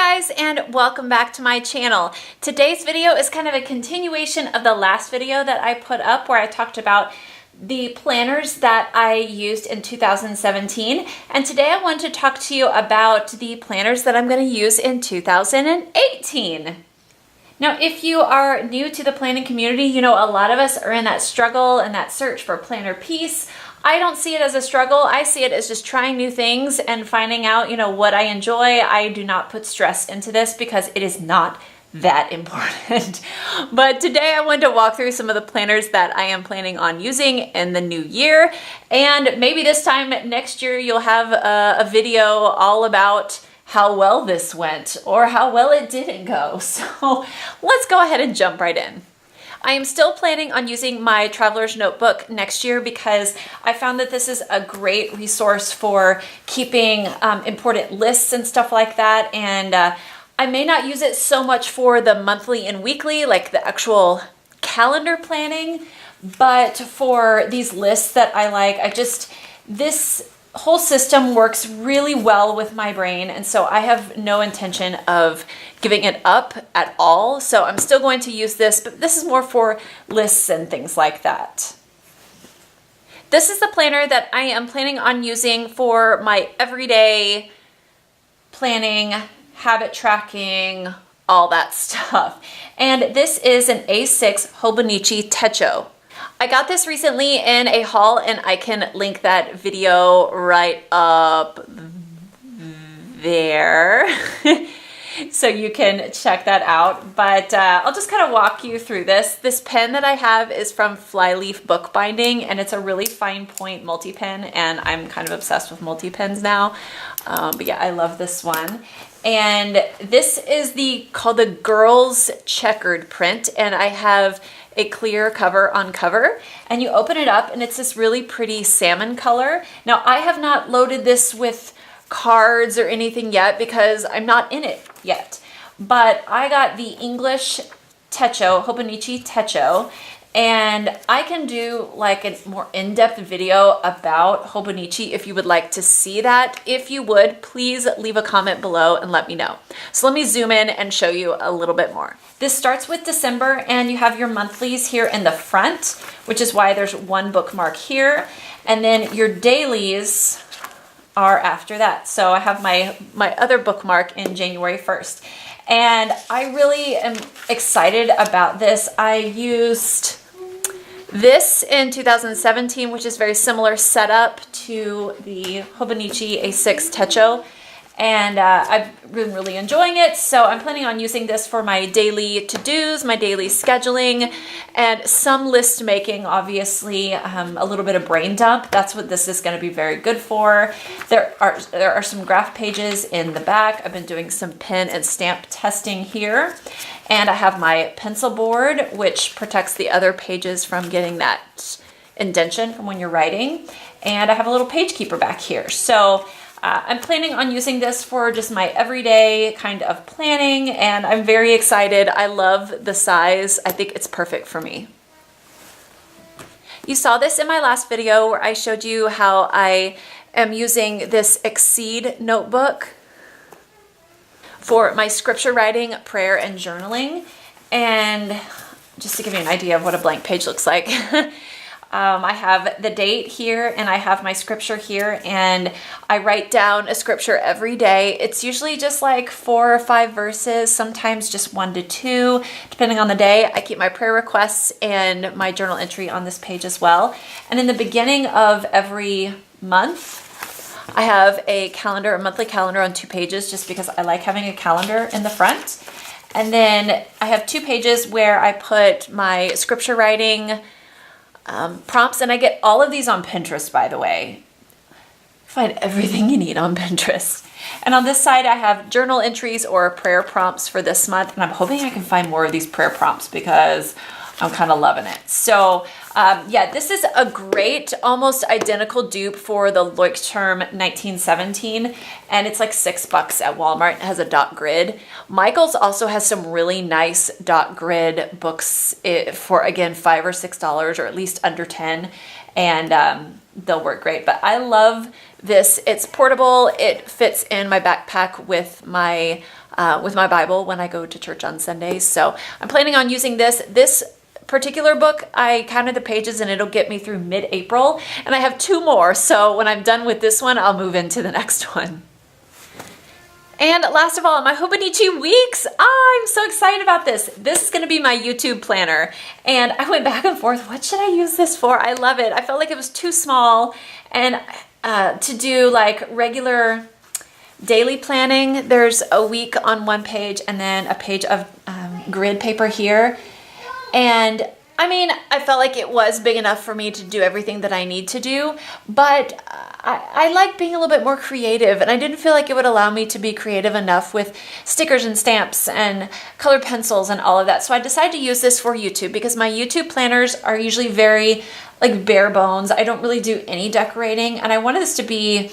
guys, and welcome back to my channel. Today's video is kind of a continuation of the last video that I put up where I talked about the planners that I used in 2017, and today I want to talk to you about the planners that I'm going to use in 2018. Now, if you are new to the planning community, you know a lot of us are in that struggle and that search for planner peace. I don't see it as a struggle. I see it as just trying new things and finding out, what I enjoy. I do not put stress into this because it is not that important. But today I wanted to walk through some of the planners that I am planning on using in the new year. And maybe this time next year you'll have a video all about how well this went or how well it didn't go. So let's go ahead and jump right in. I am still planning on using my Traveler's Notebook next year because I found that this is a great resource for keeping important lists and stuff like that. And I may not use it so much for the monthly and weekly, like the actual calendar planning, but for these lists that I like, this whole system works really well with my brain, and so I have no intention of giving it up at all. So I'm still going to use this, but this is more for lists and things like that. This is the planner that I am planning on using for my everyday planning, habit tracking, all that stuff. And this is an A6 Hobonichi Techo. I got this recently in a haul, and I can link that video right up there so you can check that out. But I'll just kind of walk you through this. This pen that I have is from Flyleaf Bookbinding, and it's a really fine point multi-pen, and I'm kind of obsessed with multi-pens now. But yeah, I love this one. And this is called the Girls Checkered print, and I have a clear cover on cover, and you open it up and it's this really pretty salmon color. Now, I have not loaded this with cards or anything yet because I'm not in it yet, but I got the English Techo, Hobonichi Techo, and I can do like a more in-depth video about Hobonichi if you would like to see that. If you would, please leave a comment below and let me know. So let me zoom in and show you a little bit more. This starts with December, and you have your monthlies here in the front, which is why there's one bookmark here. And then your dailies are after that. So I have my other bookmark in January 1st. And I really am excited about this. I used this in 2017, which is very similar setup to the Hobonichi A6 Techo. And I've been really enjoying it. So I'm planning on using this for my daily to-dos, my daily scheduling, and some list making, obviously, a little bit of brain dump. That's what this is going to be very good for. There are some graph pages in the back. I've been doing some pen and stamp testing here. And I have my pencil board, which protects the other pages from getting that indentation from when you're writing. And I have a little page keeper back here. So I'm planning on using this for just my everyday kind of planning, and I'm very excited. I love the size. I think it's perfect for me. You saw this in my last video where I showed you how I am using this Exceed notebook for my scripture writing, prayer, and journaling. And just to give you an idea of what a blank page looks like, I have the date here, and I have my scripture here, and I write down a scripture every day. It's usually just like 4 or 5 verses, sometimes just 1 to 2, depending on the day. I keep my prayer requests and my journal entry on this page as well. And in the beginning of every month, I have a calendar, a monthly calendar on 2 pages, just because I like having a calendar in the front. And then I have 2 pages where I put my scripture writing prompts, and I get all of these on Pinterest, by the way. Find everything you need on Pinterest. And on this side, I have journal entries or prayer prompts for this month, and I'm hoping I can find more of these prayer prompts because I'm kind of loving it. So yeah, this is a great, almost identical dupe for the Leuchtturm 1917, and it's like $6 at Walmart. It has a dot grid. Michaels also has some really nice dot grid books for, again, $5 or $6, or at least under 10, and they'll work great. But I love It's portable. It fits in my backpack with my Bible when I go to church on Sundays. So I'm planning on using this. This particular book, I counted the pages and it'll get me through mid-April. And I have 2 more. So when I'm done with this one, I'll move into the next one. And last of all, my Hobonichi Weeks. I'm so excited about this. This is going to be my YouTube planner. And I went back and forth. What should I use this for? I love it. I felt like it was too small. And to do like regular daily planning, there's a week on one page and then a page of grid paper here. And I mean, I felt like it was big enough for me to do everything that I need to do, but I like being a little bit more creative, and I didn't feel like it would allow me to be creative enough with stickers and stamps and colored pencils and all of that. So I decided to use this for YouTube because my YouTube planners are usually very like bare bones. I don't really do any decorating, and I wanted this to be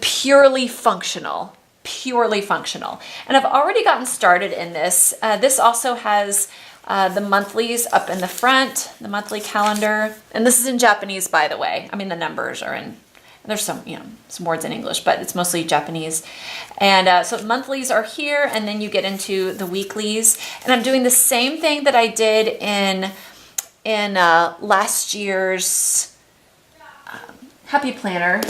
purely functional. And I've already gotten started in this. This also has the monthlies up in the front, the monthly calendar. And this is in Japanese, by the way. I mean, the numbers are in, there's some, some words in English, but it's mostly Japanese. And so monthlies are here, and then you get into the weeklies. And I'm doing the same thing that I did in last year's Happy Planner.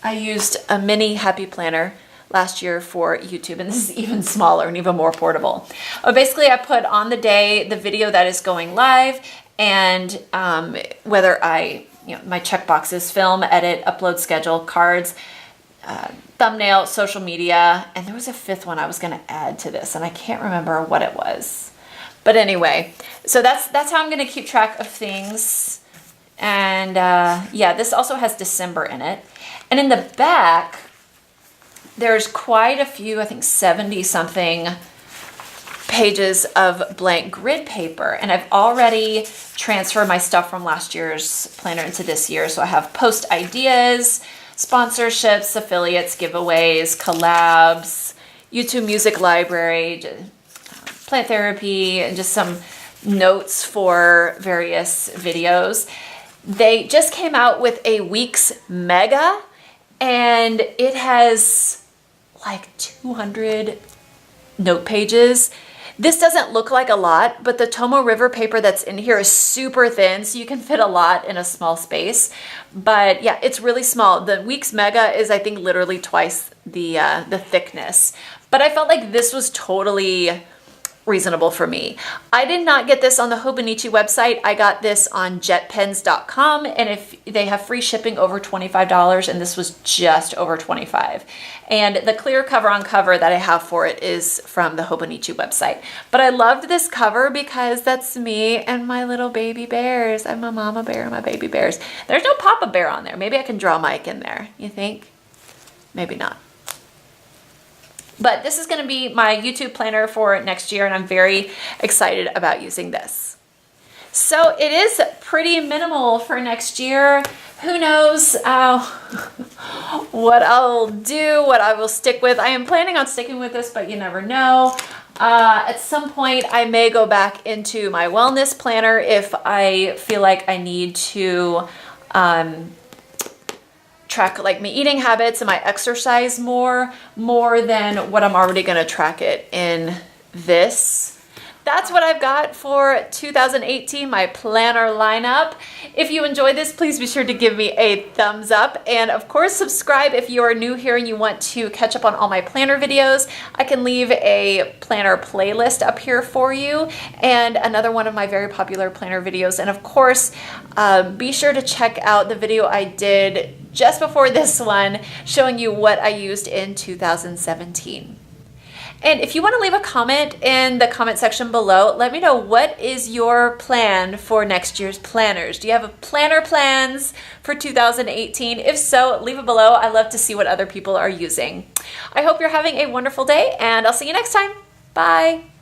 I used a mini Happy Planner last year for YouTube, and this is even smaller and even more portable. Basically, I put on the day the video that is going live, and whether I, my checkboxes, film, edit, upload, schedule, cards, thumbnail, social media, and there was a 5th one I was going to add to this, and I can't remember what it was. But anyway, so that's how I'm going to keep track of things. And yeah, this also has December in it. And in the back, there's quite a few, I think 70 something pages of blank grid paper. And I've already transferred my stuff from last year's planner into this year. So I have post ideas, sponsorships, affiliates, giveaways, collabs, YouTube music library, plant therapy, and just some notes for various videos. They just came out with a Weeks Mega, and it has like 200 note pages. This doesn't look like a lot, but the Tomoe River paper that's in here is super thin, so you can fit a lot in a small space. But yeah, it's really small. The Weeks Mega is, I think, literally twice the thickness. But I felt like this was totally reasonable for me. I did not get this on the Hobonichi website. I got this on jetpens.com, and if they have free shipping over $25, and this was just over $25. And the clear cover on cover that I have for it is from the Hobonichi website. But I loved this cover because that's me and my little baby bears. I'm a mama bear and my baby bears. There's no Papa Bear on there. Maybe I can draw Mike in there. You think? Maybe not. But this is going to be my YouTube planner for next year, and I'm very excited about using this. So it is pretty minimal for next year. Who knows what I'll do, what I will stick with. I am planning on sticking with this, but you never know. At some point, I may go back into my wellness planner if I feel like I need to track like my eating habits and my exercise more than what I'm already going to track it in this. That's what I've got for 2018, my planner lineup. If you enjoyed this, please be sure to give me a thumbs up. And of course, subscribe if you are new here and you want to catch up on all my planner videos. I can leave a planner playlist up here for you and another one of my very popular planner videos. And of course, be sure to check out the video I did just before this one showing you what I used in 2017. And if you want to leave a comment in the comment section below, let me know what is your plan for next year's planners. Do you have planner plans for 2018? If so, leave it below. I love to see what other people are using. I hope you're having a wonderful day, and I'll see you next time. Bye.